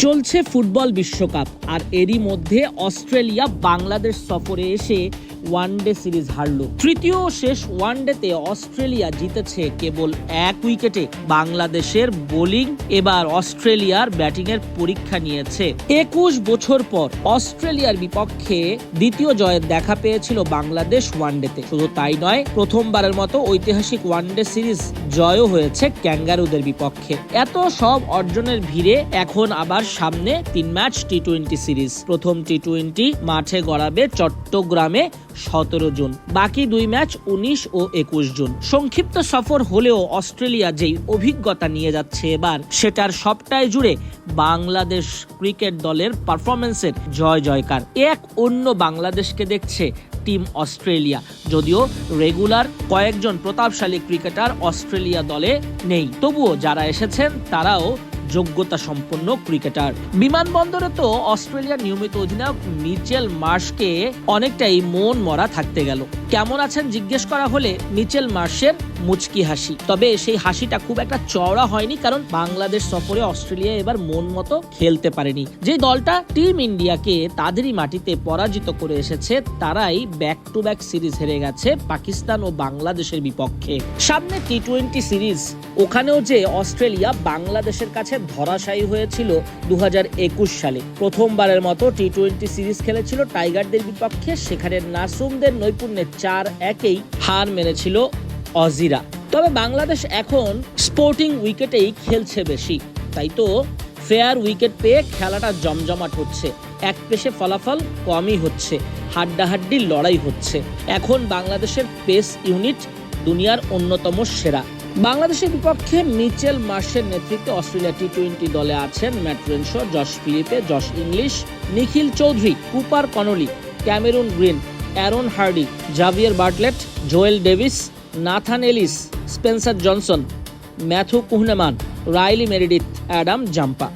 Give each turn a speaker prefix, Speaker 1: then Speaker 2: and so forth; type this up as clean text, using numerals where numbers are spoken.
Speaker 1: চলছে ফুটবল বিশ্বকাপ আর এরই মধ্যে অস্ট্রেলিয়া বাংলাদেশ সফরে এসে ওয়ানডে সিরিজ হারল। তৃতীয় শেষ ওয়ানডেতে অস্ট্রেলিয়া জিতেছে কেবল 1 উইকেটে। বাংলাদেশের বোলিং এবার অস্ট্রেলিয়ার ব্যাটিংয়ের পরীক্ষা নিয়েছে। 21 বছর পর অস্ট্রেলিয়ার বিপক্ষে দ্বিতীয় জয়ের দেখা পেয়েছিল বাংলাদেশ ওয়ানডেতে। শুধু তাই নয়, প্রথমবারের মতো ঐতিহাসিক ওয়ানডে সিরিজ জয়ও হয়েছে ক্যাঙ্গারুদের বিপক্ষে। এত সব অর্জনের ভিড়ে এখন আবার সামনে 3 ম্যাচ টি-20 সিরিজ। প্রথম টি-20 মাঠে গড়াবে চট্টগ্রামে 17 জুন, বাকি 2 ম্যাচ 19 ও 21 জুন। সংক্ষিপ্ত সফর হলেও অস্ট্রেলিয়া যেই অভিজ্ঞতা নিয়ে যাচ্ছে এবার, সেটার সবটাই জুড়ে বাংলাদেশ ক্রিকেট দলের পারফরমেন্সের জয় জয়কার। এক অন্য বাংলাদেশকে দেখছে টিম অস্ট্রেলিয়া। যদিও রেগুলার কয়েকজন প্রতাপশালী ক্রিকেটার অস্ট্রেলিয়া দলে নেই, তবুও যারা এসেছেন তারাও যোগ্যতা সম্পন্ন ক্রিকেটার। বিমানবন্দরে তো অস্ট্রেলিয়ার নিয়মিত অধিনায়ক মিচেল মার্শকে অনেকটাই মন মরা থাকতে গেল। কেমন আছেন জিজ্ঞেস করা হলে মিচেল মার্শের মুচকি হাসি। তবে সেই হাসিটা খুব একটা চওড়া হয়নি, কারণ বাংলাদেশ সফরে অস্ট্রেলিয়া এবার মন মতো খেলতে পারেনি। যে দলটা টিম ইন্ডিয়াকে তাদেরই মাটিতে পরাজিত করে এসেছে, তারাই ব্যাক টু ব্যাক সিরিজ হেরে গেছে পাকিস্তান ও বাংলাদেশের বিপক্ষে। সামনে টি-20 সিরিজ, ওখানেও যে অস্ট্রেলিয়া বাংলাদেশের কাছে ধরাশায়ী হয়েছিল 2021 সালে। প্রথমবারের মতো টি-20 সিরিজ খেলেছিল টাইগারদের বিপক্ষে। সেখানে নাসুমদের নৈপুণ্যে 4-1 হার মেরেছিল অজিরা। তবে বাংলাদেশ এখন স্পোর্টিং উইকেটেই খেলছে বেশি, তাই তো ফেয়ার উইকেট পেয়ে খেলাটা জমজমাট হচ্ছে। এক পেশে ফলাফল কমই হচ্ছে, হাড্ডাহাড্ডি লড়াই হচ্ছে। এখন বাংলাদেশের পেস ইউনিট দুনিয়ার অন্যতম সেরা। বাংলাদেশের বিপক্ষে মিচেল মার্শের নেতৃত্বে অস্ট্রেলিয়া টি-20 দলে আছেন Matt Renshaw, Josh Philippe, Josh Inglis, Nikhil Chaudhary, Cooper Connolly, Cameron Green, Aaron Hardie, Xavier Bartlett, Joel Davies, Nathan Ellis, Spencer Johnson, Matthew Kuhnemann, Riley Meredith, Adam Zampa.